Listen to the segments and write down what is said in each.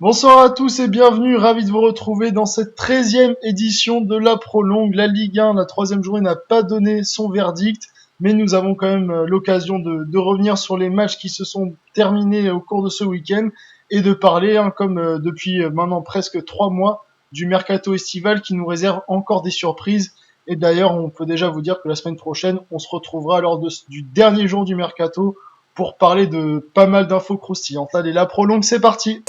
Bonsoir à tous et bienvenue, ravi de vous retrouver dans cette 13e édition de la Prolongue. La Ligue 1, la troisième journée n'a pas donné son verdict, mais nous avons quand même l'occasion de revenir sur les matchs qui se sont terminés au cours de ce week-end et de parler, comme depuis maintenant presque 3 mois, du mercato estival qui nous réserve encore des surprises. Et d'ailleurs, on peut déjà vous dire que la semaine prochaine, on se retrouvera lors du dernier jour du mercato pour parler de pas mal d'infos croustillantes. Allez, la Prolongue, c'est parti!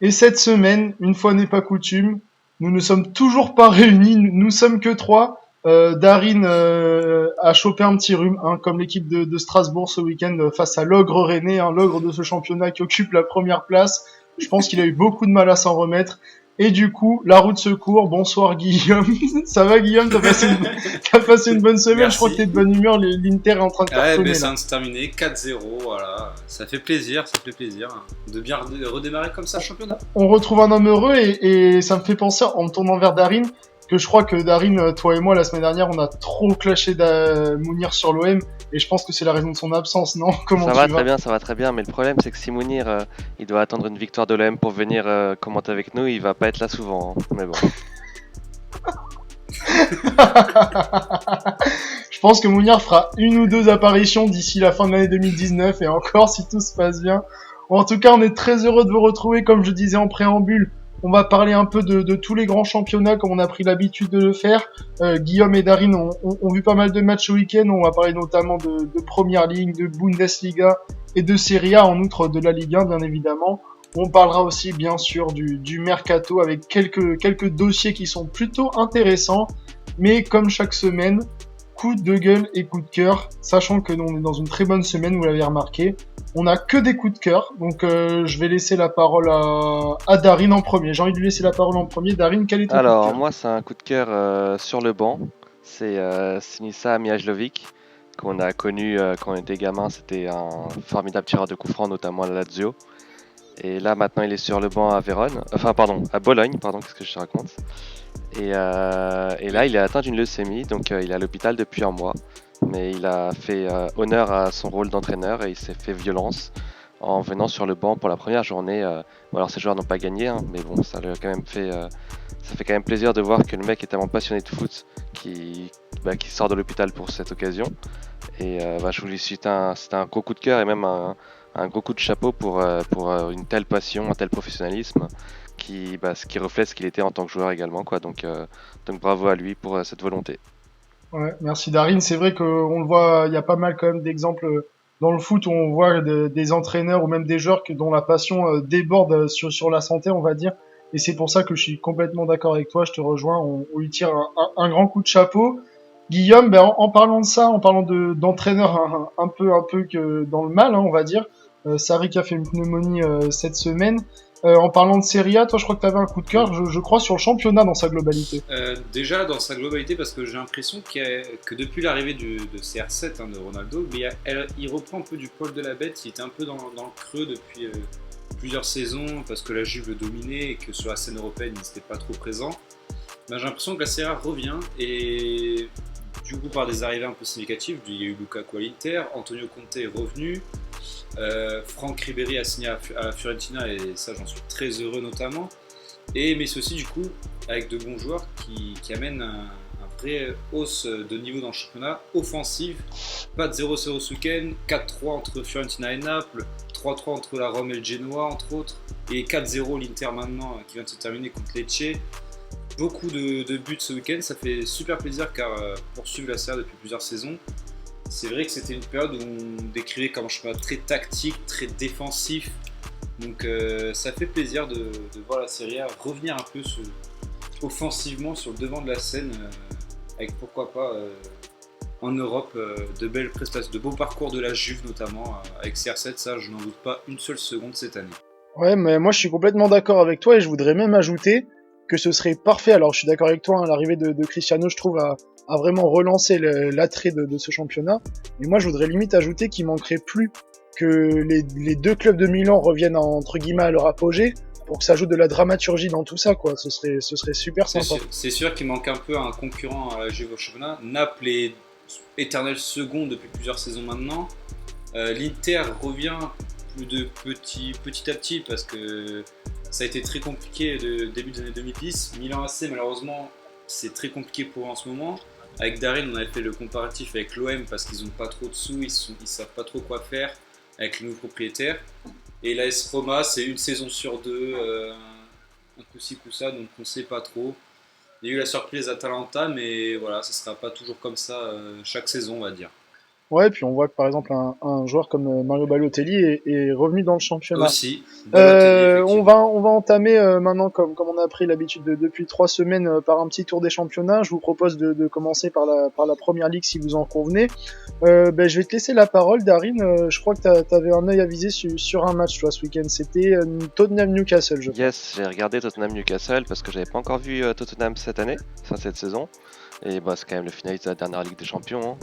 Et cette semaine, une fois n'est pas coutume, nous ne sommes toujours pas réunis, nous sommes que 3. Darin a chopé un petit rhume, comme l'équipe de Strasbourg ce week-end face à l'ogre rennais, l'ogre de ce championnat qui occupe la première place. Je pense qu'il a eu beaucoup de mal à s'en remettre. Et du coup, la roue de secours. Bonsoir Guillaume. Ça va Guillaume, t'as passé une bonne semaine. Merci. Je crois que t'es de bonne humeur. L'Inter est en train de cartonner. Ouais, ça vient de se terminer 4-0, voilà. Ça fait plaisir de bien redémarrer comme ça le championnat. On retrouve un homme heureux et ça me fait penser, en me tournant vers Darin, que je crois que Darin, toi et moi, la semaine dernière, on a trop clashé Mounir sur l'OM et je pense que c'est la raison de son absence, non? Comment ça tu va vas? très bien, ça va très bien, mais le problème c'est que si Mounir il doit attendre une victoire de l'OM pour venir commenter avec nous, il va pas être là souvent, mais bon. Je pense que Mounir fera une ou deux apparitions d'ici la fin de l'année 2019 et encore si tout se passe bien. En tout cas, on est très heureux de vous retrouver, comme je disais en préambule. On va parler un peu de tous les grands championnats comme on a pris l'habitude de le faire. Guillaume et Darin ont vu pas mal de matchs ce week-end. On va parler notamment de Première Ligue, de Bundesliga et de Serie A, en outre de la Ligue 1 bien évidemment. On parlera aussi bien sûr du mercato avec quelques dossiers qui sont plutôt intéressants. Mais comme chaque semaine, coup de gueule et coup de cœur, sachant que nous on est dans une très bonne semaine, vous l'avez remarqué. On n'a que des coups de cœur, donc je vais laisser la parole à Darin en premier. J'ai envie de lui laisser la parole en premier. Darin, quel est ton coup de Alors cœur? moi c'est un coup de cœur sur le banc, c'est Sinisa Mihajlovic, qu'on a connu quand on était gamin, c'était un formidable tireur de coups francs, notamment à la Lazio. Et là maintenant il est sur le banc à à Bologne, qu'est-ce que je te raconte. Et là il est atteint d'une leucémie, donc il est à l'hôpital depuis un mois. Mais il a fait honneur à son rôle d'entraîneur et il s'est fait violence en venant sur le banc pour la première journée. Bon, alors ces joueurs n'ont pas gagné, mais bon, ça fait quand même plaisir de voir que le mec est tellement passionné de foot qui sort de l'hôpital pour cette occasion. Et je vous dis, c'était un gros coup de cœur et même un gros coup de chapeau pour une telle passion, un tel professionnalisme qui reflète ce qu'il était en tant que joueur également, quoi. Donc bravo à lui pour cette volonté. Ouais, merci Darin. C'est vrai qu'on le voit, il y a pas mal quand même d'exemples dans le foot où on voit des entraîneurs ou même des joueurs dont la passion déborde sur la santé, on va dire. Et c'est pour ça que je suis complètement d'accord avec toi, je te rejoins, on lui tire un grand coup de chapeau. Guillaume, en parlant de ça, en parlant d'entraîneur un peu que dans le mal, on va dire, Sarri qui a fait une pneumonie cette semaine. En parlant de Serie A, toi je crois que tu avais un coup de cœur, je crois, sur le championnat dans sa globalité. Déjà dans sa globalité, parce que j'ai l'impression que depuis l'arrivée de CR7, de Ronaldo, mais il reprend un peu du poil de la bête. Il était un peu dans le creux depuis plusieurs saisons parce que la Juve le dominait et que sur la scène européenne il n'était pas trop présent. J'ai l'impression que la Serie A revient et du coup par des arrivées un peu significatives. Il y a eu Lukaku à l'Inter, Antonio Conte est revenu, Franck Ribéry a signé à la Fiorentina et ça j'en suis très heureux notamment. Mais c'est aussi du coup avec de bons joueurs qui amènent un vrai hausse de niveau dans le championnat offensif. Pas de 0-0 ce week-end, 4-3 entre Fiorentina et Naples, 3-3 entre la Rome et le Genoa entre autres, et 4-0 l'Inter maintenant qui vient de se terminer contre Lecce. Beaucoup de buts ce week-end, ça fait super plaisir car poursuivre la Serie A depuis plusieurs saisons. C'est vrai que c'était une période où on décrivait comme un championnat très tactique, très défensif. Donc ça fait plaisir de voir la Serie A revenir un peu offensivement sur le devant de la scène, avec pourquoi pas en Europe de belles prestations, de beaux parcours de la Juve notamment, avec CR7, ça je n'en doute pas une seule seconde cette année. Ouais, mais moi je suis complètement d'accord avec toi et je voudrais même ajouter que ce serait parfait. Alors je suis d'accord avec toi, l'arrivée de Cristiano, je trouve, a vraiment relancé l'attrait de ce championnat. Mais moi je voudrais limite ajouter qu'il manquerait plus que les deux clubs de Milan reviennent entre guillemets à leur apogée pour que ça ajoute de la dramaturgie dans tout ça, quoi. Ce serait super sympa. C'est sûr qu'il manque un peu un concurrent à la Juve au championnat. Naples est éternel second depuis plusieurs saisons maintenant. L'Inter revient petit à petit parce que ça a été très compliqué le début des années 2010. Milan AC, malheureusement, c'est très compliqué pour eux en ce moment. Avec Darin, on avait fait le comparatif avec l'OM parce qu'ils n'ont pas trop de sous, ils savent pas trop quoi faire avec les nouveaux propriétaires. Et l'AS Roma, c'est une saison sur deux, un coup-ci, coup-ça, donc on ne sait pas trop. Il y a eu la surprise Atalanta, mais voilà, ce ne sera pas toujours comme ça chaque saison, on va dire. Ouais, puis on voit que par exemple un joueur comme Mario Balotelli est revenu dans le championnat. Aussi, Balotelli, On va entamer maintenant, comme on a pris l'habitude depuis 3 semaines, par un petit tour des championnats. Je vous propose de commencer par la première ligue si vous en convenez. Je vais te laisser la parole, Darin. Je crois que t'avais un œil avisé sur un match toi ce week-end. C'était Tottenham-Newcastle, je crois. Yes, j'ai regardé Tottenham-Newcastle parce que j'avais pas encore vu Tottenham cette année, cette saison. Et bah, c'est quand même le finaliste de la dernière Ligue des Champions. Hein.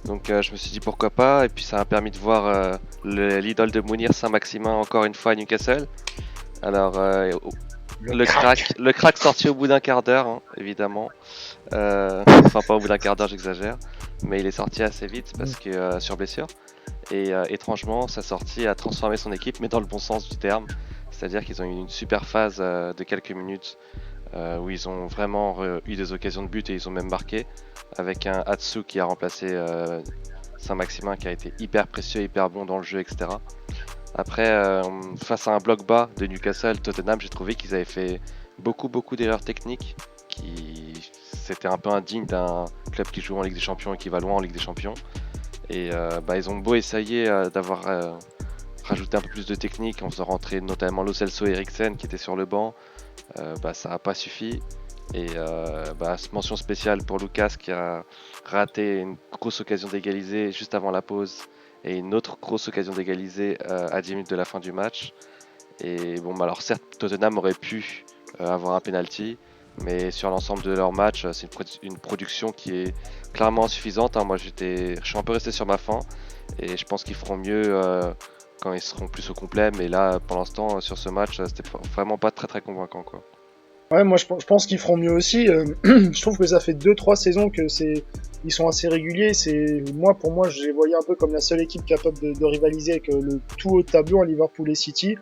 Donc je me suis dit pourquoi pas. Et puis ça m'a permis de voir l'idole de Mounir Saint-Maximin encore une fois à Newcastle. Alors le crack sorti au bout d'un quart d'heure, hein, évidemment. Enfin pas au bout d'un quart d'heure, j'exagère. Mais il est sorti assez vite parce que sur blessure. Et étrangement, sa sortie a transformé son équipe, mais dans le bon sens du terme. C'est-à-dire qu'ils ont eu une super phase de quelques minutes où ils ont vraiment eu des occasions de but et ils ont même marqué avec un Atsu qui a remplacé Saint-Maximin qui a été hyper précieux, hyper bon dans le jeu, etc. Après, face à un bloc bas de Newcastle, Tottenham, j'ai trouvé qu'ils avaient fait beaucoup d'erreurs techniques c'était un peu indigne d'un club qui joue en Ligue des Champions et qui va loin en Ligue des Champions. Et ils ont beau essayer d'avoir rajouté un peu plus de technique en faisant rentrer notamment Lo Celso et Eriksen qui étaient sur le banc, ça n'a pas suffi. Et mention spéciale pour Lucas qui a raté une grosse occasion d'égaliser juste avant la pause et une autre grosse occasion d'égaliser à 10 minutes de la fin du match. Et bon, alors certes, Tottenham aurait pu avoir un penalty, mais sur l'ensemble de leur match, c'est une production qui est clairement insuffisante. Hein. Moi, je suis un peu resté sur ma faim et je pense qu'ils feront mieux quand ils seront plus au complet. Mais là, pour l'instant, sur ce match, c'était vraiment pas très convaincant, quoi. Ouais, moi je pense qu'ils feront mieux aussi. Je trouve que ça fait 2-3 saisons que ils sont assez réguliers. Pour moi, je les voyais un peu comme la seule équipe capable de rivaliser avec le tout haut de tableau à Liverpool et City.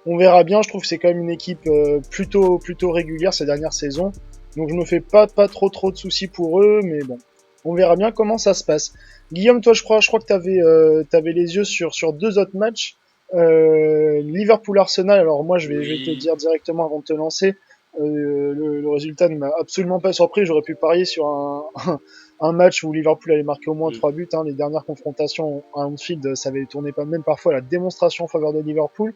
On verra bien. Je trouve que c'est quand même une équipe plutôt régulière ces dernières saisons. Donc je me fais pas trop de soucis pour eux, mais bon, on verra bien comment ça se passe. Guillaume, toi, je crois que t'avais les yeux sur 2 autres matchs. Liverpool-Arsenal. Alors moi, je vais te dire directement avant de te lancer. Le résultat ne m'a absolument pas surpris. J'aurais pu parier sur un match où Liverpool allait marquer au moins 3 buts. Hein. Les dernières confrontations à Anfield, ça avait tourné même parfois à la démonstration en faveur de Liverpool.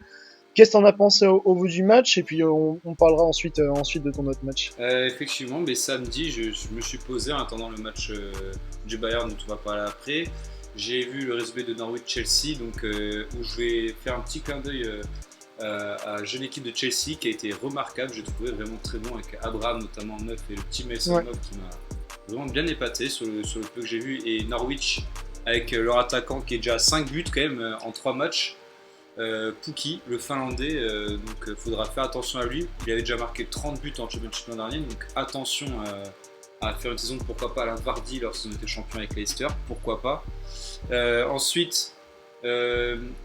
Qu'est-ce que t'en as pensé au bout du match? Et puis on parlera ensuite de ton autre match. Effectivement, mais samedi, je me suis posé en attendant le match du Bayern dont on va parler après. J'ai vu le résumé de Norwich-Chelsea, donc où je vais faire un petit clin d'œil à la jeune équipe de Chelsea qui a été remarquable, j'ai trouvé vraiment très bon avec Abraham notamment en neuf et le petit Mason Mount qui m'a vraiment bien épaté sur le peu que j'ai vu, et Norwich avec leur attaquant qui est déjà à 5 buts quand même en 3 matchs, Pukki, le Finlandais, donc faudra faire attention à lui. Il avait déjà marqué 30 buts en Championship l'an dernier, donc attention à faire une saison, pourquoi pas à la Vardy lorsqu'on était champion avec Leicester, pourquoi pas. Ensuite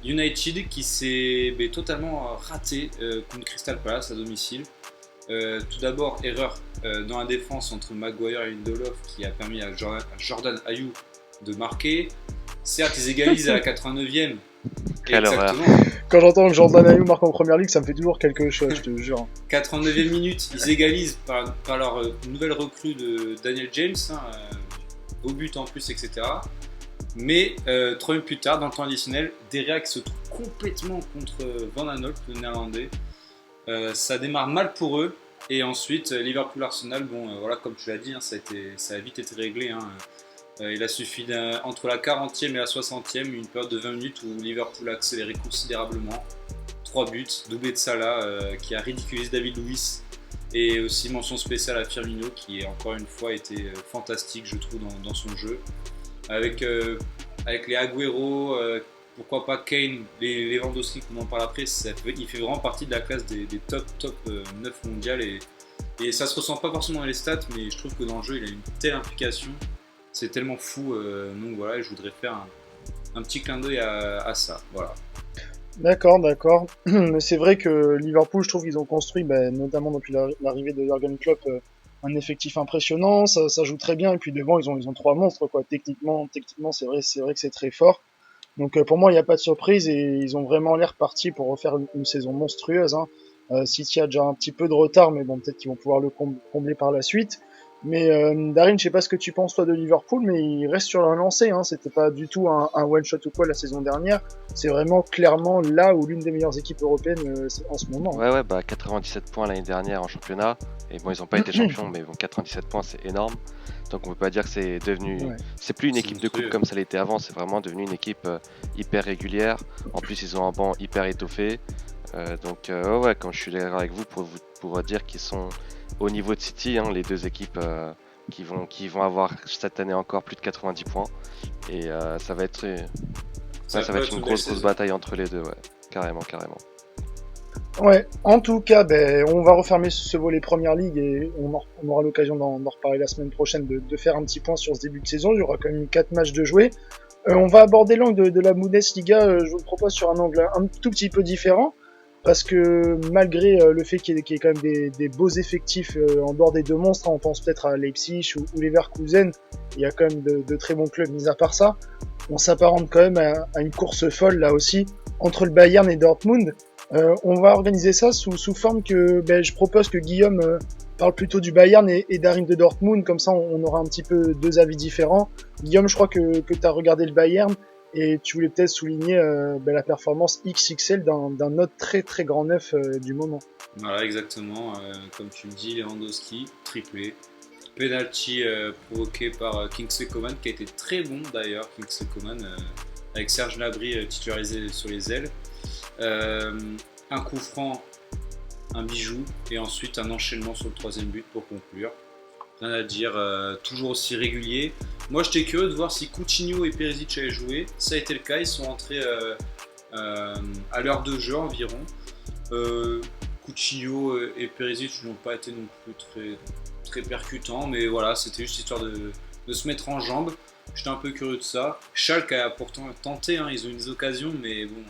United qui s'est totalement raté contre Crystal Palace à domicile. Tout d'abord, erreur dans la défense entre Maguire et Lindelof qui a permis à Jordan Ayew de marquer. Certes, ils égalisent à la 89e. Exactement. Quand j'entends que Jordan Ayew marque en première ligue, ça me fait toujours quelque chose, je te jure. 89e minute, ils égalisent par leur nouvelle recrue de Daniel James, au but en plus, etc. Mais 3 minutes plus tard, dans le temps additionnel, Derrea qui se trouve complètement contre Van Aanholt, le néerlandais. Ça démarre mal pour eux. Et ensuite, Liverpool-Arsenal, voilà, comme tu l'as dit, hein, ça a vite été réglé. Hein. Il a suffi entre la 40e et la 60e, une période de 20 minutes où Liverpool a accéléré considérablement. 3 buts, doublé de Salah qui a ridiculisé David Luiz. Et aussi mention spéciale à Firmino qui a encore une fois été fantastique, je trouve, dans son jeu. Avec les Agüero pourquoi pas Kane, les Lewandowski, qu'on en parle après, il fait vraiment partie de la classe des top 9 mondiales et ça se ressent pas forcément dans les stats, mais je trouve que dans le jeu il a une telle implication, c'est tellement fou, donc voilà, je voudrais faire un petit clin d'œil à ça, voilà. D'accord, d'accord. Mais c'est vrai que Liverpool, je trouve qu'ils ont construit, notamment depuis l'arrivée de Jürgen Klopp, un effectif impressionnant. Ça joue très bien. Et puis devant, ils ont trois monstres, quoi. Techniquement, c'est vrai que c'est très fort. Donc pour moi, il n'y a pas de surprise et ils ont vraiment l'air partis pour refaire une saison monstrueuse, hein. City a déjà un petit peu de retard, mais bon, peut-être qu'ils vont pouvoir le combler par la suite. Mais Darin, je sais pas ce que tu penses toi de Liverpool, mais il reste sur la lancée, hein. C'était pas du tout un one shot ou quoi la saison dernière. C'est vraiment clairement là où l'une des meilleures équipes européennes en ce moment, hein. Ouais, 97 points l'année dernière en championnat. Et bon, ils n'ont pas été champions, mais bon, 97 points, c'est énorme. Donc on peut pas dire que c'est devenu. Ouais. C'est plus une C'est équipe de coupe monstrueux. comme ça l'était avant, c'est vraiment devenu une équipe hyper régulière. En plus, ils ont un banc hyper étoffé. Ouais, quand je suis d'accord avec vous pour dire qu'ils sont au niveau de City, hein, les deux équipes qui vont avoir cette année encore plus de 90 points. Et ça va être, Ça ça peut va être être une une belle grosse saison. bataille entre les deux, ouais. Carrément. Ouais, en tout cas, on va refermer ce volet Première Ligue et on aura l'occasion d'en reparler la semaine prochaine, de faire un petit point sur ce début de saison. Il y aura quand même 4 matchs de jouer. On va aborder l'angle de la Bundesliga, je vous le propose sur un angle un tout petit peu différent, parce que malgré le fait qu'il y ait quand même des beaux effectifs en dehors des deux monstres, hein, on pense peut-être à Leipzig ou Leverkusen, il y a quand même de très bons clubs mis à part ça, on s'apparente quand même à une course folle là aussi, entre le Bayern et Dortmund. On va organiser ça sous forme que je propose que Guillaume parle plutôt du Bayern et Darin de Dortmund, comme ça on aura un petit peu deux avis différents. Guillaume, je crois que tu as regardé le Bayern et tu voulais peut-être souligner la performance XXL d'un autre très très grand neuf du moment. Voilà, exactement. Comme tu le dis, Lewandowski, triplé. Penalty provoqué par Kingsley Coman, qui a été très bon d'ailleurs, Kingsley Coman, avec Serge Gnabry titularisé sur les ailes. Un coup franc, un bijou, et ensuite un enchaînement sur le troisième but pour conclure. Rien à dire, toujours aussi régulier. Moi j'étais curieux de voir si Coutinho et Perisic allaient jouer. Ça a été le cas, ils sont entrés à l'heure de jeu environ. Coutinho et Perisic n'ont pas été non plus très percutants, mais voilà, c'était juste histoire de se mettre en jambes. J'étais un peu curieux de ça. Schalke a pourtant tenté, hein, ils ont eu des occasions, mais bon,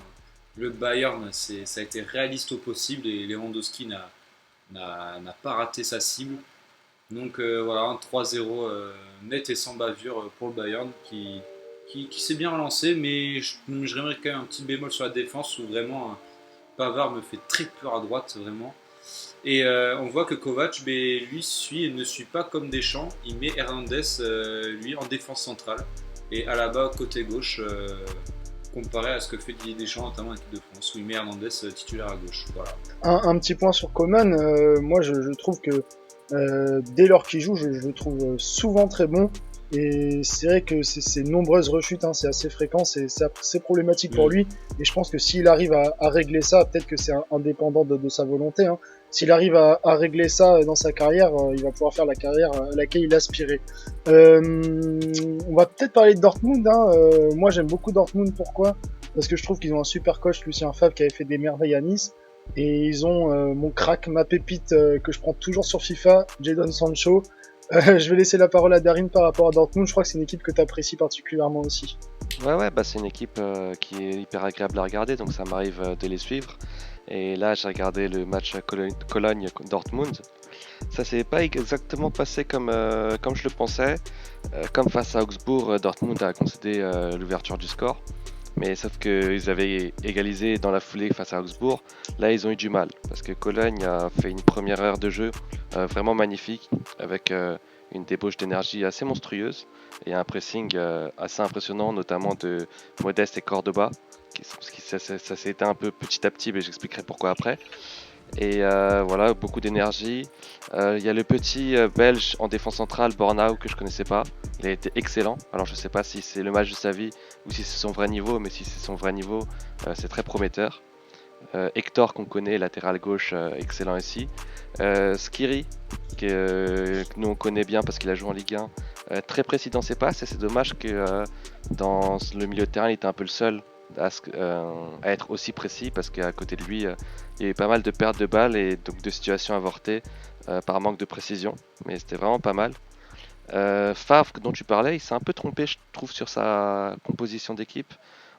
le Bayern, ça a été réaliste au possible et Lewandowski n'a pas raté sa cible. Donc voilà, un 3-0 net et sans bavure pour le Bayern qui s'est bien relancé, mais je remettrais quand même un petit bémol sur la défense où vraiment Pavard me fait très peur à droite, vraiment. Et on voit que Kovac, lui, ne suit pas comme Deschamps, il met Hernandez, lui, en défense centrale et à la bas côté gauche, comparé à ce que fait Didier Deschamps, notamment en équipe de France, où il met Hernandez titulaire à gauche. Voilà. Un petit point sur Coman, moi je trouve que dès lors qu'il joue, je le trouve souvent très bon. Et c'est vrai que ces nombreuses rechutes, hein, c'est assez fréquent, c'est problématique pour lui. Et je pense que s'il arrive à régler ça, peut-être que c'est indépendant de sa volonté, hein. S'il arrive à régler ça dans sa carrière, il va pouvoir faire la carrière à laquelle il aspirait. On va peut-être parler de Dortmund, hein. Moi j'aime beaucoup Dortmund, pourquoi ? Parce que je trouve qu'ils ont un super coach, Lucien Favre, qui avait fait des merveilles à Nice. Et ils ont mon crack, ma pépite que je prends toujours sur FIFA, Jadon Sancho. Je vais laisser la parole à Darin par rapport à Dortmund. Je crois que c'est une équipe que tu apprécies particulièrement aussi. Ouais, c'est une équipe qui est hyper agréable à regarder, donc ça m'arrive de les suivre. Et là, j'ai regardé le match Cologne-Dortmund. Ça s'est pas exactement passé comme je le pensais. Comme face à Augsbourg, Dortmund a concédé l'ouverture du score. Mais sauf qu'ils avaient égalisé dans la foulée face à Augsbourg. Là, ils ont eu du mal parce que Cologne a fait une première heure de jeu vraiment magnifique avec une débauche d'énergie assez monstrueuse et un pressing assez impressionnant, notamment de Modeste et Cordoba. Ça s'est éteint un peu petit à petit, mais j'expliquerai pourquoi après. Et voilà, beaucoup d'énergie. Il y a le petit belge en défense centrale, Bornau, que je connaissais pas. Il a été excellent. Alors je sais pas si c'est le match de sa vie ou si c'est son vrai niveau, mais si c'est son vrai niveau, c'est très prometteur. Hector qu'on connaît, latéral gauche, excellent ici. Skiri, que nous on connaît bien parce qu'il a joué en Ligue 1, très précis dans ses passes et c'est dommage que dans le milieu de terrain il était un peu le seul à être aussi précis parce qu'à côté de lui, il y a eu pas mal de pertes de balles et donc de situations avortées par manque de précision. Mais c'était vraiment pas mal. Favre, dont tu parlais, il s'est un peu trompé, je trouve, sur sa composition d'équipe.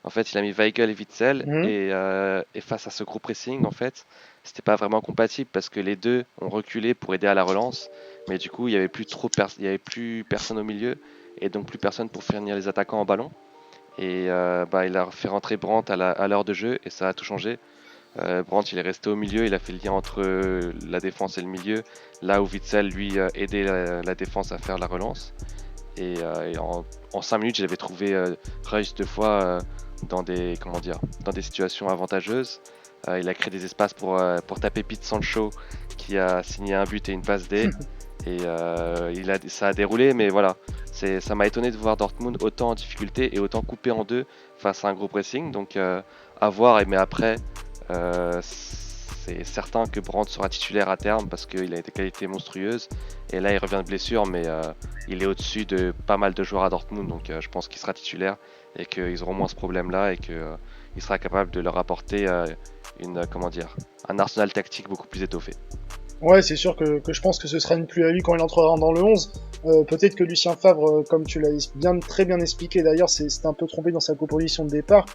En fait, il a mis Weigl et Witzel Mhm. et face à ce gros pressing, en fait, c'était pas vraiment compatible parce que les deux ont reculé pour aider à la relance, mais du coup, il y avait plus personne au milieu et donc plus personne pour finir les attaquants en ballon. Et bah, il a fait rentrer Brandt à l'heure de jeu et ça a tout changé. Brandt, il est resté au milieu, il a fait le lien entre la défense et le milieu, là où Witzel, lui, aidait la défense à faire la relance. Et en 5 minutes, j'avais trouvé Reus deux fois dans des situations avantageuses. Il a créé des espaces pour taper Pete Sancho, qui a signé un but et une passe D. Et ça a déroulé, mais voilà, ça m'a étonné de voir Dortmund autant en difficulté et autant coupé en deux face à un gros pressing. Donc à voir, mais après, c'est certain que Brandt sera titulaire à terme parce qu'il a des qualités monstrueuses. Et là, il revient de blessure, mais il est au-dessus de pas mal de joueurs à Dortmund. Donc je pense qu'il sera titulaire et qu'ils auront moins ce problème-là et qu'il sera capable de leur apporter un arsenal tactique beaucoup plus étoffé. Ouais, c'est sûr que je pense que ce sera une plus-value quand il entrera dans le 11. Peut-être que Lucien Favre, comme tu l'as très bien expliqué d'ailleurs, c'est un peu trompé dans sa composition de départ.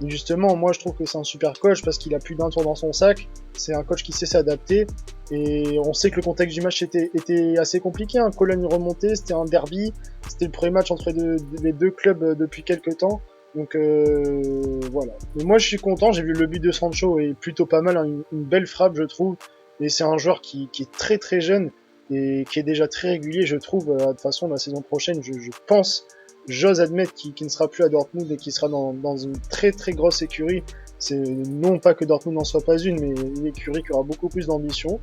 Et justement, moi je trouve que c'est un super coach parce qu'il a plus d'un tour dans son sac. C'est un coach qui sait s'adapter. Et on sait que le contexte du match était assez compliqué. Hein. Cologne remontée, c'était un derby. C'était le premier match entre les deux clubs depuis quelques temps. Donc voilà. Mais moi je suis content, j'ai vu le but de Sancho est plutôt pas mal, hein, une belle frappe je trouve. Et c'est un joueur qui est très très jeune et qui est déjà très régulier, je trouve. De toute façon, la saison prochaine, je pense, j'ose admettre qu'il ne sera plus à Dortmund et qu'il sera dans une très très grosse écurie. C'est non pas que Dortmund n'en soit pas une, mais une écurie qui aura beaucoup plus d'ambition.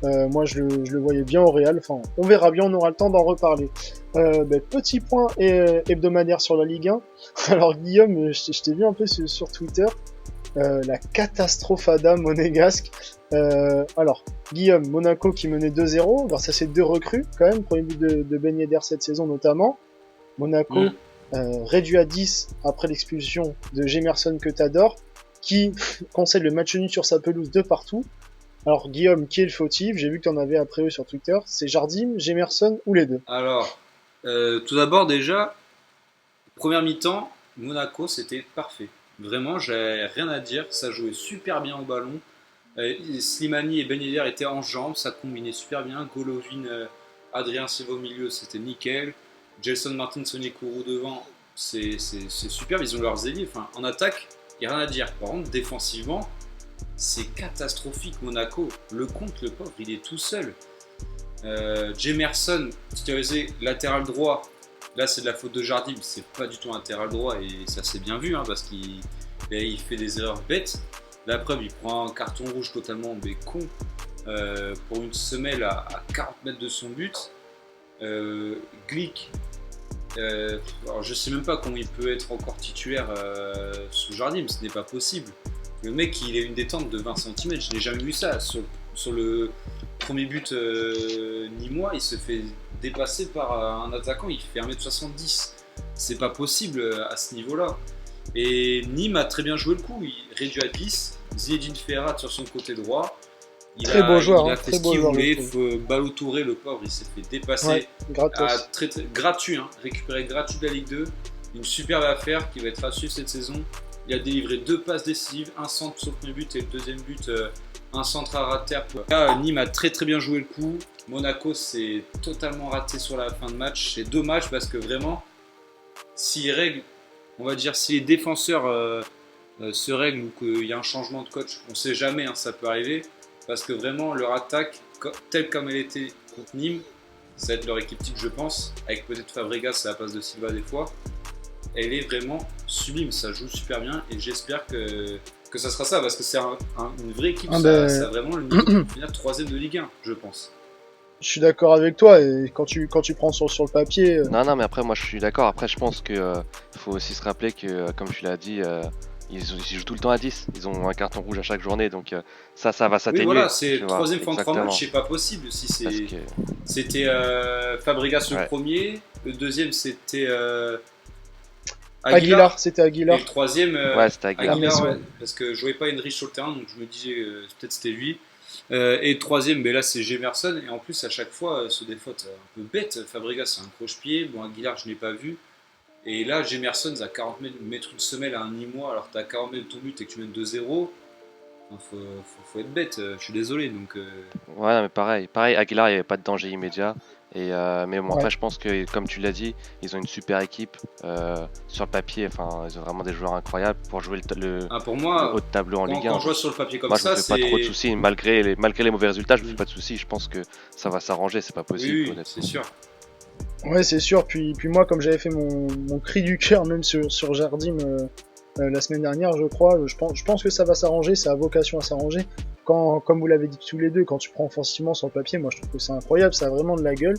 Moi, je le voyais bien au Real. Enfin, on verra bien, on aura le temps d'en reparler. Petit point hebdomadaire sur la Ligue 1. Alors Guillaume, je t'ai vu un peu sur Twitter. La catastrophada monégasque. Alors, Guillaume, Monaco qui menait 2-0 grâce à ses deux recrues, quand même, premier but de Ben Yedder cette saison notamment. Monaco réduit à 10 après l'expulsion de Gemerson que t'adores, qui concède le match nul sur sa pelouse de partout. Alors, Guillaume, qui est le fautif? J'ai vu que t'en avais après eux sur Twitter. C'est Jardim, Gemerson ou les deux? Alors, tout d'abord, déjà, première mi-temps, Monaco, c'était parfait. Vraiment, j'avais rien à dire. Ça jouait super bien au ballon. Slimani et Ben Yedder étaient en jambes, ça combinait super bien. Golovin, Adrien Silva au milieu, c'était nickel. Gelson Martin, Onyekuru devant, c'est super. Ils ont leurs ailiers. Enfin, en attaque, il n'y a rien à dire. Par contre, défensivement, c'est catastrophique. Monaco, le compte, le pauvre, il est tout seul. Jemerson, titularisé latéral droit. Là, c'est de la faute de Jardim. C'est pas du tout un latéral droit et ça s'est bien vu parce qu'il fait des erreurs bêtes. La preuve, il prend un carton rouge totalement con pour une semelle à 40 mètres de son but. Glick, alors je sais même pas comment il peut être encore titulaire sous Jardim, ce n'est pas possible. Le mec, il a une détente de 20 cm, je n'ai jamais vu ça. Sur le premier but nîmois, il se fait dépasser par un attaquant, il fait 1m70. C'est pas possible à ce niveau-là. Et Nîmes a très bien joué le coup, il réduit à 10. Zinedine Ferrat sur son côté droit. Il a fait ce qu'il voulait. Ballo Touré, le pauvre, il s'est fait dépasser. Ouais, gratuit, récupéré gratuit de la Ligue 2. Une superbe affaire qui va être à suivre cette saison. Il a délivré 2 passes décisives, un centre sur le premier but et le deuxième but, un centre à rater. Là, Nîmes a très très bien joué le coup. Monaco s'est totalement raté sur la fin de match. C'est dommage parce que vraiment, si les règles, on va dire, si les défenseurs se règlent ou qu'il y a un changement de coach, on ne sait jamais, ça peut arriver. Parce que vraiment, leur attaque, telle comme elle était contre Nîmes, ça va être leur équipe type, je pense, avec peut-être Fabregas à la place de Silva des fois. Elle est vraiment sublime, ça joue super bien et j'espère que ça sera ça parce que c'est une vraie équipe, ça a vraiment le niveau de finir 3ème de Ligue 1, je pense. Je suis d'accord avec toi et quand tu prends sur le papier. Non, mais après, moi je suis d'accord. Après, je pense que faut aussi se rappeler que, comme tu l'as dit, ils jouent tout le temps à 10. Ils ont un carton rouge à chaque journée, donc ça va s'atténuer. Oui, voilà, c'est le 3ème fin de 3 matchs, c'est pas possible. Si c'était Fabregas le premier, le deuxième c'était. Aguilar, c'était Et Aguilar. le troisième, Ouais, c'était Aguilar. Aguilar, Ah, mais ouais, parce que je voyais pas Henry sur le terrain, donc je me disais peut-être c'était lui. Et le troisième, ben là c'est Gemerson, et en plus à chaque fois, c'est des fautes un peu bêtes. Fabregas c'est un croche-pied, bon Aguilar je n'ai pas vu. Et là, Gemerson, à 40 mètres, mettre une semelle à un Nîmois alors que t'as 40 mètres de ton but et que tu mènes 2-0, enfin, faut être bête, je suis désolé. Donc, Ouais, non, mais pareil, Aguilar, il n'y avait pas de danger immédiat. Mais bon, Ouais. après, je pense que, comme tu l'as dit, ils ont une super équipe sur le papier. Enfin, ils ont vraiment des joueurs incroyables pour jouer pour le haut moi, de tableau en Ligue quand 1. je vois Donc, sur le papier comme moi, je me ça, fais pas trop de c'est. soucis. Malgré les mauvais résultats, je me fais pas de soucis. Je pense que ça va s'arranger. C'est pas Oui, possible, oui, c'est honnêtement. sûr. Ouais, c'est sûr. Puis moi, comme j'avais fait mon cri du cœur même sur Jardim la semaine dernière, je crois, je pense que ça va s'arranger. Ça a vocation à s'arranger. Comme vous l'avez dit tous les deux, quand tu prends offensivement sur le papier, moi je trouve que c'est incroyable. Ça a vraiment de la gueule.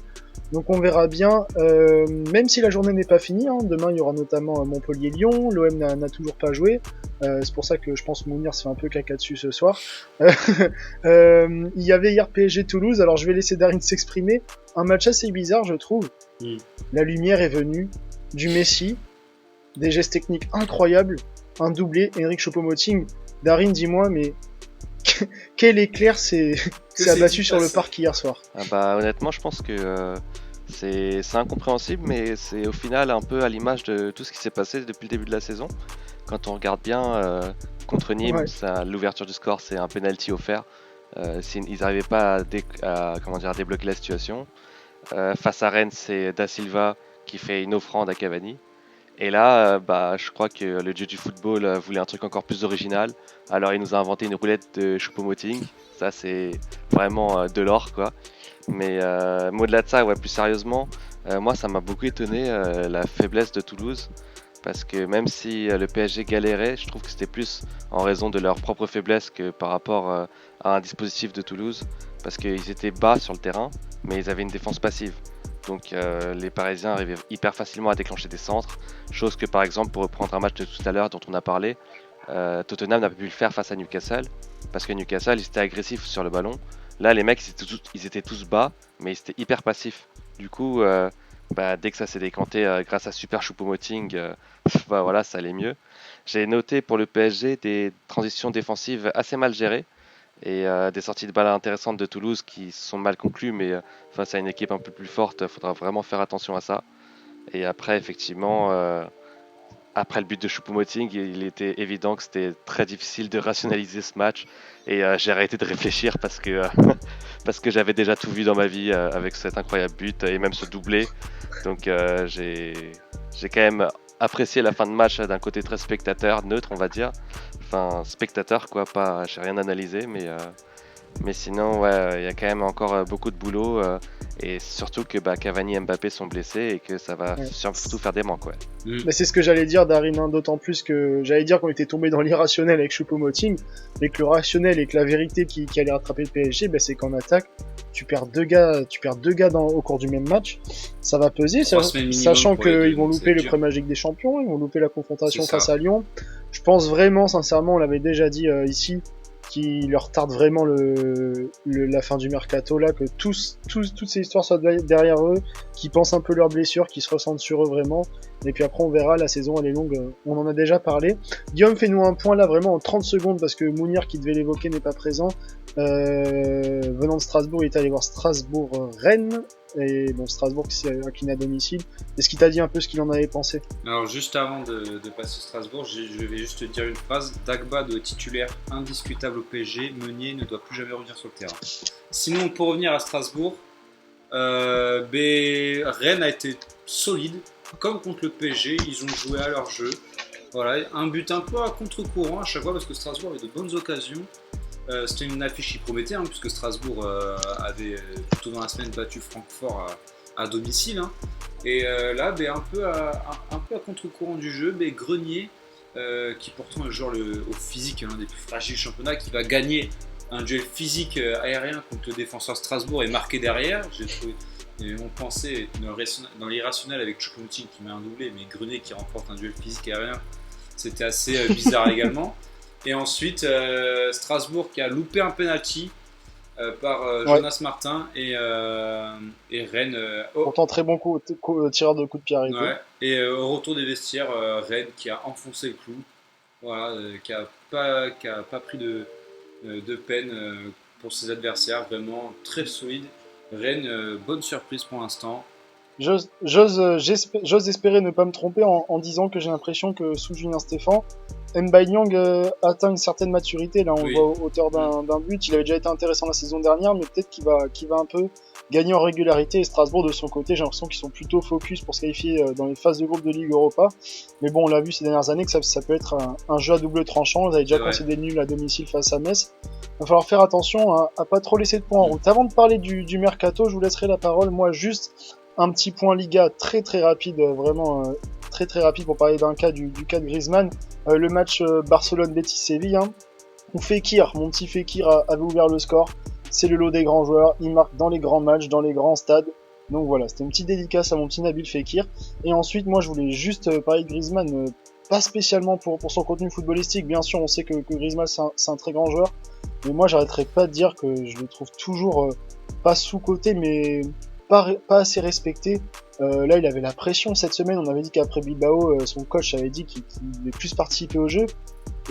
Donc on verra bien. Même si la journée n'est pas finie, hein, demain il y aura notamment Montpellier-Lyon. L'OM n'a toujours pas joué. C'est pour ça que je pense que Mounir se fait un peu caca dessus ce soir. Il y avait hier PSG-Toulouse. Alors je vais laisser Darin s'exprimer. Un match assez bizarre, je trouve. Mm. La lumière est venue, du Messi, des gestes techniques incroyables, un doublé, Henrik Choupo-Moting. Darin, dis-moi, mais quel éclair s'est abattu sur le parc hier soir? Ah bah, honnêtement, je pense que c'est incompréhensible, mais c'est au final un peu à l'image de tout ce qui s'est passé depuis le début de la saison. Quand on regarde bien, contre Nîmes, Ouais. l'ouverture du score, c'est un penalty offert. Ils n'arrivaient pas à débloquer la situation. Face à Rennes, c'est Da Silva qui fait une offrande à Cavani. Et là, bah, je crois que le dieu du football voulait un truc encore plus original. Alors il nous a inventé une roulette de Choupo-Moting. Ça, c'est vraiment de l'or, quoi. Mais au-delà de ça, ouais, plus sérieusement, moi, ça m'a beaucoup étonné la faiblesse de Toulouse. Parce que même si le PSG galérait, je trouve que c'était plus en raison de leur propre faiblesse que par rapport à un dispositif de Toulouse. Parce qu'ils étaient bas sur le terrain, mais ils avaient une défense passive. Donc les Parisiens arrivaient hyper facilement à déclencher des centres. Chose que par exemple, pour reprendre un match de tout à l'heure dont on a parlé, Tottenham n'a pas pu le faire face à Newcastle. Parce que Newcastle, ils étaient agressifs sur le ballon. Là, les mecs, ils étaient tous bas, mais ils étaient hyper passifs. Du coup, bah, dès que ça s'est décanté grâce à Super Choupo-Moting, bah, voilà, ça allait mieux. J'ai noté pour le PSG des transitions défensives assez mal gérées et des sorties de balles intéressantes de Toulouse qui sont mal conclues, mais face à une équipe un peu plus forte, il faudra vraiment faire attention à ça. Et après, effectivement, après le but de Choupo-Moting, il était évident que c'était très difficile de rationaliser ce match. Et j'ai arrêté de réfléchir parce que j'avais déjà tout vu dans ma vie avec cet incroyable but et même ce doublé. Donc j'ai quand même apprécié la fin de match d'un côté très spectateur, neutre on va dire. Enfin spectateur quoi, pas, j'ai rien analysé mais sinon ouais, il y a quand même encore beaucoup de boulot et surtout que bah, Cavani et Mbappé sont blessés et que ça va Ouais. surtout faire des manques ouais. Mais c'est ce que j'allais dire, Darin, hein, d'autant plus que j'allais dire qu'on était tombé dans l'irrationnel avec Choupo-Moting, mais que le rationnel et que la vérité qui allait rattraper le PSG, bah, c'est qu'en attaque, tu perds deux gars au cours du même match, ça va peser, 3 semaines minimum sachant pour les deux, qu'ils vont donc louper c'est le dur. premier Ligue des Champions, ils vont louper la confrontation C'est ça. face à Lyon. Je pense vraiment, sincèrement, on l'avait déjà dit ici, qui leur tarde vraiment la fin du mercato là, que toutes ces histoires soient derrière eux, qui pensent un peu leurs blessures, qui se ressentent sur eux vraiment. Et puis après on verra, la saison elle est longue, on en a déjà parlé. Guillaume, fais-nous un point là vraiment en 30 secondes parce que Mounir qui devait l'évoquer n'est pas présent. Venant de Strasbourg, il est allé voir Strasbourg-Rennes. Et bon, Strasbourg qui s'est incliné à domicile. Est-ce qu'il t'a dit un peu ce qu'il en avait pensé? Alors juste avant de passer Strasbourg, je vais juste te dire une phrase. Dagba doit être titulaire indiscutable au PSG. Meunier ne doit plus jamais revenir sur le terrain. Sinon, pour revenir à Strasbourg, Rennes a été solide. Comme contre le PSG, ils ont joué à leur jeu. Voilà, un but un peu à contre-courant à chaque fois parce que Strasbourg avait de bonnes occasions. C'était une affiche qui promettait, hein, puisque Strasbourg avait plutôt dans la semaine battu Francfort à domicile. Hein. Et là, un peu à contre-courant du jeu, Grenier, qui pourtant est le joueur au physique, l'un des plus fragiles du championnat, qui va gagner un duel physique aérien contre le défenseur Strasbourg et marquer derrière. J'ai trouvé, et on pensait dans l'irrationnel avec Choupo-Moting qui met un doublé, mais Grenier qui remporte un duel physique aérien, c'était assez bizarre également. Et ensuite, Strasbourg qui a loupé un penalty. par Ouais. Jonas Martin et Rennes. Pourtant, très bon tireur de coup de pied arrêté. Ouais. Et au retour des vestiaires, Rennes qui a enfoncé le clou, voilà, qui a pas pris de peine pour ses adversaires, vraiment très solide. Rennes, bonne surprise pour l'instant. J'ose espérer ne pas me tromper en disant que j'ai l'impression que sous Julien Stéphan, Mbaye Niang atteint une certaine maturité. Là, on le voit Oui. aux hauteur Mm. d'un but. Il avait déjà été intéressant la saison dernière, mais peut-être qu'il va un peu gagner en régularité. Et Strasbourg, de son côté, j'ai l'impression qu'ils sont plutôt focus pour se qualifier dans les phases de groupe de Ligue Europa. Mais bon, on l'a vu ces dernières années que ça peut être un jeu à double tranchant. Ils avaient C'est déjà vrai. concédé le nul à domicile face à Metz. Il va falloir faire attention à pas trop laisser de points en Mm. route. Avant de parler du mercato, je vous laisserai la parole. Moi, juste un petit point Liga très très rapide, vraiment très très rapide pour parler d'un cas du cas de Griezmann. Le match Barcelone-Betis-Séville, hein, où Fekir, mon petit Fekir, avait ouvert le score. C'est le lot des grands joueurs, il marque dans les grands matchs, dans les grands stades. Donc voilà, c'était une petite dédicace à mon petit Nabil Fekir. Et ensuite, moi je voulais juste parler de Griezmann, pas spécialement pour son contenu footballistique. Bien sûr, on sait que Griezmann c'est un très grand joueur. Mais moi j'arrêterai pas de dire que je le trouve toujours pas sous-coté, mais pas assez respecté. Là, il avait la pression cette semaine. On avait dit qu'après Bilbao, son coach avait dit qu'il voulait plus participer au jeu.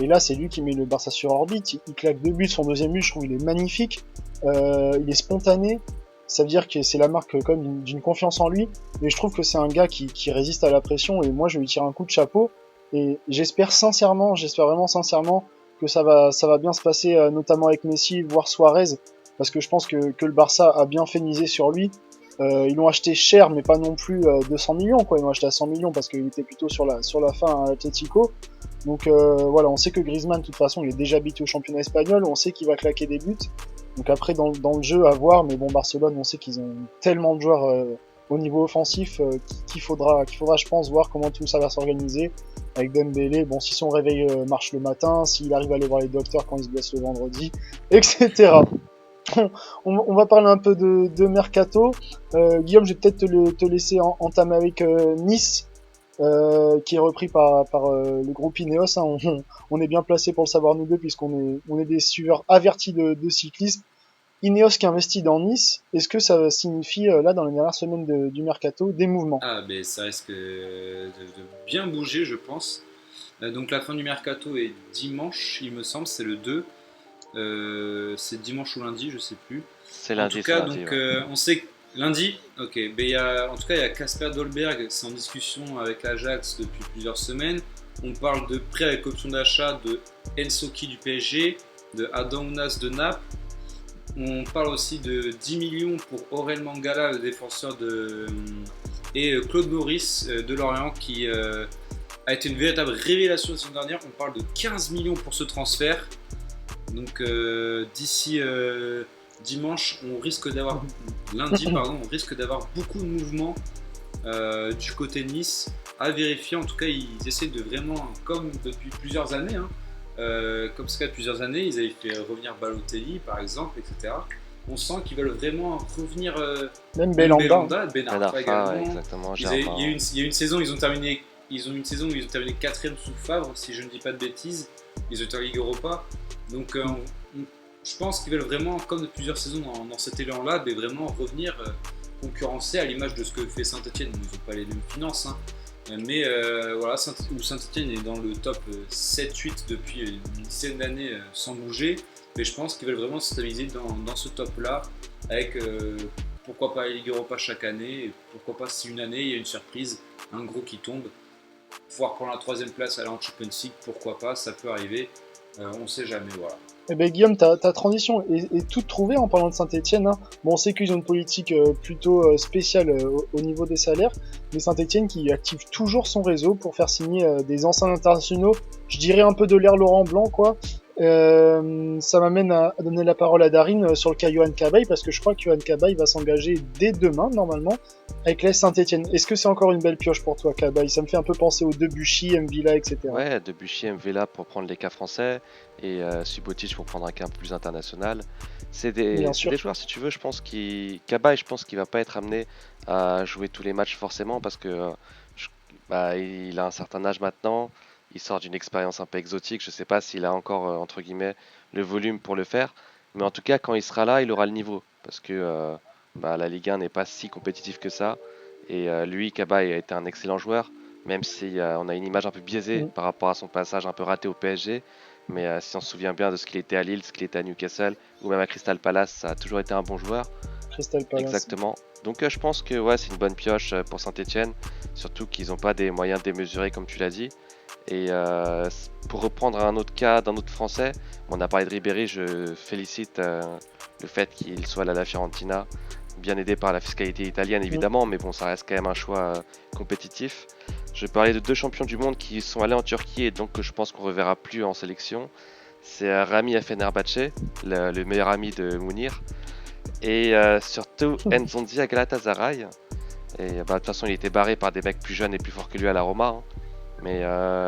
Et là, c'est lui qui met le Barça sur orbite. Il claque 2 buts. Son deuxième but, je trouve, il est magnifique. Il est spontané. Ça veut dire que c'est la marque quand même d'une confiance en lui. Mais je trouve que c'est un gars qui résiste à la pression. Et moi, je lui tire un coup de chapeau. Et j'espère vraiment sincèrement que ça va bien se passer, notamment avec Messi, voire Suarez. Parce que je pense que le Barça a bien fait miser sur lui. Ils l'ont acheté cher, mais pas non plus 200 millions, quoi. Ils l'ont acheté à 100 millions parce qu'il était plutôt sur la fin à Atletico. Donc voilà, on sait que Griezmann, de toute façon, il est déjà habitué au championnat espagnol. On sait qu'il va claquer des buts. Donc après, dans le jeu, à voir. Mais bon, Barcelone, on sait qu'ils ont tellement de joueurs au niveau offensif qu'il faudra, je pense, voir comment tout ça va s'organiser. Avec Dembélé, bon, si son réveil marche le matin, s'il arrive à aller voir les docteurs quand il se blesse le vendredi, etc. On va parler un peu de mercato. Guillaume, je vais peut-être te laisser entamer avec Nice, qui est repris par le groupe Ineos. Hein. On est bien placé pour le savoir nous deux, on est des suiveurs avertis de cyclisme. Ineos qui investit dans Nice, est-ce que ça signifie, là, dans les dernières semaines du mercato, des mouvements? Ah, mais ça risque de bien bouger, je pense. Donc la fin du mercato est dimanche, il me semble, c'est le 2. C'est dimanche ou lundi, je sais plus. En tout C'est cas, lundi, donc ouais. on sait que lundi, ok. Mais en tout cas, il y a Casper Dolberg, c'est en discussion avec l'Ajax depuis plusieurs semaines. On parle de prêt avec option d'achat de Ensoki du PSG, de Adounas de Naples. On parle aussi de 10 millions pour Aurel Mangala, le défenseur et Claude Maurice de Lorient qui a été une véritable révélation la saison dernière. On parle de 15 millions pour ce transfert. Donc d'ici dimanche, lundi, pardon, on risque d'avoir beaucoup de mouvements du côté de Nice à vérifier. En tout cas, ils essaient de vraiment, comme depuis plusieurs années, hein, comme c'est depuis plusieurs années, ils avaient fait revenir Balotelli par exemple, etc. On sent qu'ils veulent vraiment revenir, Même même Belanda. Belanda, Ben Ben Arfa Arfa, ouais, également. exactement, Il Germain. y a une saison, ils ont une saison où ils ont terminé quatrième sous Favre, si je ne dis pas de bêtises. Ils ont été en Ligue Europa. Donc je pense qu'ils veulent vraiment, comme de plusieurs saisons dans cet élan-là, mais vraiment revenir concurrencer à l'image de ce que fait Saint-Etienne. Ils n'ont pas les mêmes finances, hein. Mais voilà, Saint-Etienne est dans le top 7-8 depuis une dizaine d'années sans bouger. Mais je pense qu'ils veulent vraiment se stabiliser dans ce top-là, avec pourquoi pas la Ligue Europa chaque année, et pourquoi pas si une année il y a une surprise, un gros qui tombe, pouvoir prendre la troisième place à la Champions League, pourquoi pas, ça peut arriver, on sait jamais, voilà. Eh ben Guillaume, ta transition est toute trouvée en parlant de Saint-Etienne. Hein. Bon, on sait qu'ils ont une politique plutôt spéciale au niveau des salaires, mais Saint-Etienne qui active toujours son réseau pour faire signer des anciens internationaux, je dirais un peu de l'air Laurent Blanc, quoi. Ça m'amène à donner la parole à Darine sur le cas Johan Cabaye, parce que je crois que Johan Cabaye va s'engager dès demain, normalement, avec l'AS Saint-Etienne. Est-ce que c'est encore une belle pioche pour toi, Cabaye? Ça me fait un peu penser aux Debuchy, Mvila, etc. Ouais, Debuchy, Mvela pour prendre les cas français et Subotic pour prendre un cas plus international. Bien C'est des sûr. joueurs, si tu veux, Cabaye, je pense qu'il va pas être amené à jouer tous les matchs forcément parce que je- il a un certain âge maintenant, il sort d'une expérience un peu exotique. Je sais pas s'il a encore, entre guillemets, le volume pour le faire. Mais en tout cas, quand il sera là, il aura le niveau. Parce que la Ligue 1 n'est pas si compétitive que ça. Et lui, Kaba, a été un excellent joueur, même si on a une image un peu biaisée Mm. par rapport à son passage un peu raté au PSG. Mais si on se souvient bien de ce qu'il était à Lille, ce qu'il était à Newcastle, ou même à Crystal Palace, ça a toujours été un bon joueur. Crystal Palace. Exactement. Donc je pense que ouais, c'est une bonne pioche pour Saint-Etienne, surtout qu'ils n'ont pas des moyens démesurés comme tu l'as dit. Et pour reprendre un autre cas d'un autre Français, on a parlé de Ribéry, je félicite le fait qu'il soit à la Fiorentina, bien aidé par la fiscalité italienne Mm. évidemment, mais bon, ça reste quand même un choix compétitif. Je parlais de deux champions du monde qui sont allés en Turquie et donc je pense qu'on ne reverra plus en sélection. C'est Rami à Fenerbahçe, le meilleur ami de Mounir, et surtout Nzonzi à Galatasaray. Et de toute façon, il était barré par des mecs plus jeunes et plus forts que lui à la Roma, hein. Mais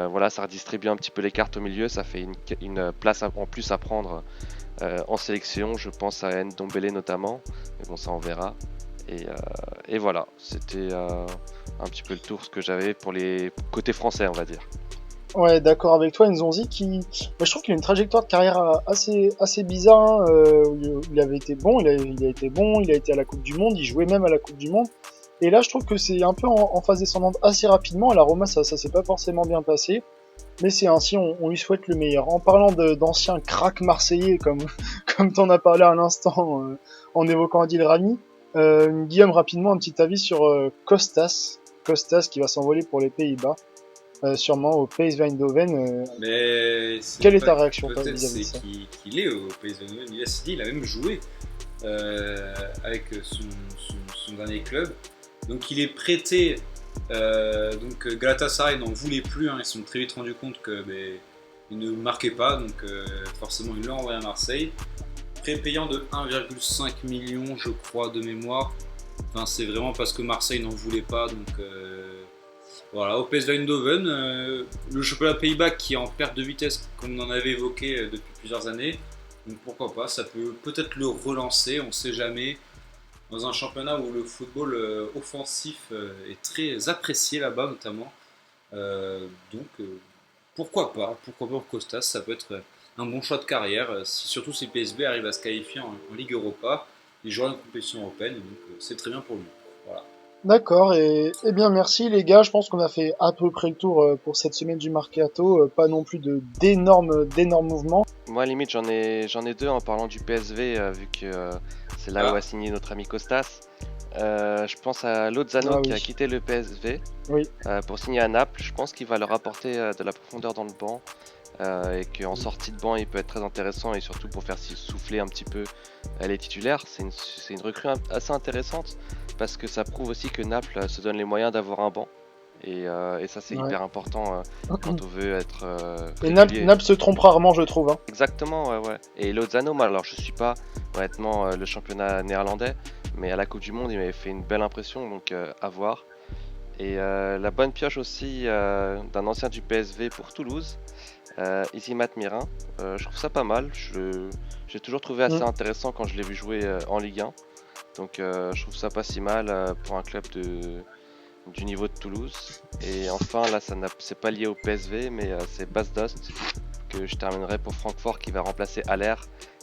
voilà, ça redistribue un petit peu les cartes au milieu, ça fait une place en plus à prendre en sélection. Je pense à Ndombele notamment, mais bon, ça on verra. Et voilà, c'était un petit peu le tour ce que j'avais pour les côtés français, on va dire. Ouais, d'accord avec toi, Nzonzi, je trouve qu'il a une trajectoire de carrière assez bizarre, hein. Il avait été bon, il a été bon, il a été à la Coupe du Monde, il jouait même à la Coupe du Monde. Et là, je trouve que c'est un peu en phase descendante assez rapidement. À la Roma, ça s'est pas forcément bien passé. Mais c'est ainsi, on lui souhaite le meilleur. En parlant d'anciens cracks marseillais, comme, comme t'en as parlé à l'instant, en évoquant Adil Rami, Guillaume, rapidement, un petit avis sur Kostas. Kostas qui va s'envoler pour les Pays-Bas, sûrement au PSV Eindhoven. Mais Quelle est ta réaction peut-être vis-à-vis c'est de ça? qu'il est au PSV Eindhoven. Il a même joué avec son dernier club. Donc il est prêté. Donc Galatasaray n'en voulait plus, hein. Ils se sont très vite rendu compte que il ne marquait pas, donc forcément ils l'ont envoyé à Marseille. Prépayant de 1,5 million, je crois, de mémoire. Enfin, c'est vraiment parce que Marseille n'en voulait pas, donc voilà. Au PSV Eindhoven, le championnat Pays-Bas qui est en perte de vitesse, comme on en avait évoqué depuis plusieurs années. Donc pourquoi pas, ça peut peut-être le relancer, on ne sait jamais. Dans un championnat où le football offensif est très apprécié là-bas notamment. Donc pourquoi pas pour Costas, ça peut être un bon choix de carrière, surtout si PSV arrive à se qualifier en Ligue Europa, il jouera une compétition européenne, donc c'est très bien pour lui. Voilà. D'accord, et bien merci les gars, je pense qu'on a fait à peu près le tour pour cette semaine du Mercato, pas non plus d'énormes mouvements. Moi, limite, j'en ai deux en parlant du PSV, vu que c'est là où a signé notre ami Costas. Je pense à Lozano Ah qui a oui, quitté le PSV oui. pour signer à Naples. Je pense qu'il va leur apporter de la profondeur dans le banc et qu'en sortie de banc, il peut être très intéressant et surtout pour faire souffler un petit peu les titulaires. C'est une recrue assez intéressante parce que ça prouve aussi que Naples se donne les moyens d'avoir un banc. Et ça, c'est Ouais. hyper important quand on veut être Et régulier. Naples se trompe rarement, je trouve, hein. Exactement, ouais, ouais. Et Lozano, moi, alors je suis pas honnêtement le championnat néerlandais, mais à la Coupe du Monde, il m'avait fait une belle impression, donc à voir. Et la bonne pioche aussi d'un ancien du PSV pour Toulouse, Isimat Mirin. Je trouve ça pas mal. J'ai toujours trouvé assez Mm. intéressant quand je l'ai vu jouer en Ligue 1. Donc je trouve ça pas si mal pour un club du niveau de Toulouse. Et enfin, là, c'est pas lié au PSV, mais c'est Bas Dost que je terminerai pour Francfort qui va remplacer Haller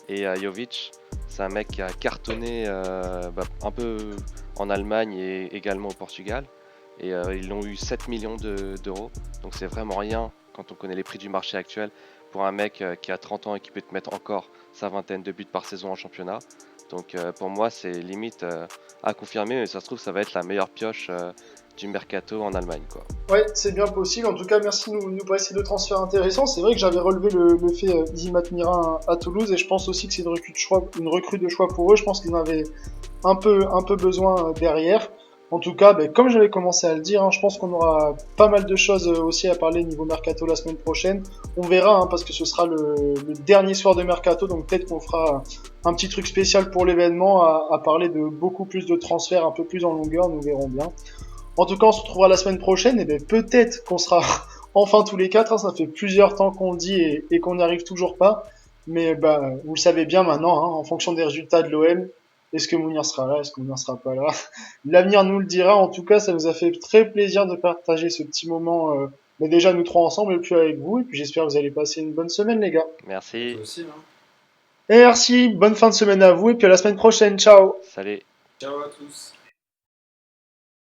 et Jovic. C'est un mec qui a cartonné un peu en Allemagne et également au Portugal. Et ils ont eu 7 millions d'euros. Donc c'est vraiment rien quand on connaît les prix du marché actuel pour un mec qui a 30 ans et qui peut te mettre encore sa vingtaine de buts par saison en championnat. Donc pour moi c'est limite à confirmer, mais ça se trouve ça va être la meilleure pioche du mercato en Allemagne, quoi. Ouais, c'est bien possible. En tout cas, merci de nous passer ces deux transferts intéressants. C'est vrai que j'avais relevé le fait Isimat Mirin à Toulouse et je pense aussi que c'est une recrue de choix pour eux. Je pense qu'ils en avaient un peu besoin derrière. En tout cas, comme j'avais commencé à le dire, hein, je pense qu'on aura pas mal de choses aussi à parler niveau Mercato la semaine prochaine. On verra, hein, parce que ce sera le dernier soir de Mercato, donc peut-être qu'on fera un petit truc spécial pour l'événement, à parler de beaucoup plus de transferts, un peu plus en longueur, nous verrons bien. En tout cas, on se retrouvera la semaine prochaine, et peut-être qu'on sera enfin tous les quatre, hein, ça fait plusieurs temps qu'on le dit et qu'on n'y arrive toujours pas. Mais vous le savez bien maintenant, hein, en fonction des résultats de l'OM, est-ce que Mounir sera là, est-ce que Mounir sera pas là? L'avenir nous le dira. En tout cas, ça nous a fait très plaisir de partager ce petit moment, déjà nous trois ensemble et puis avec vous. Et puis j'espère que vous allez passer une bonne semaine, les gars. Et Merci. toi aussi, hein. Et merci, bonne fin de semaine à vous et puis à la semaine prochaine. Ciao. Salut. Ciao à tous.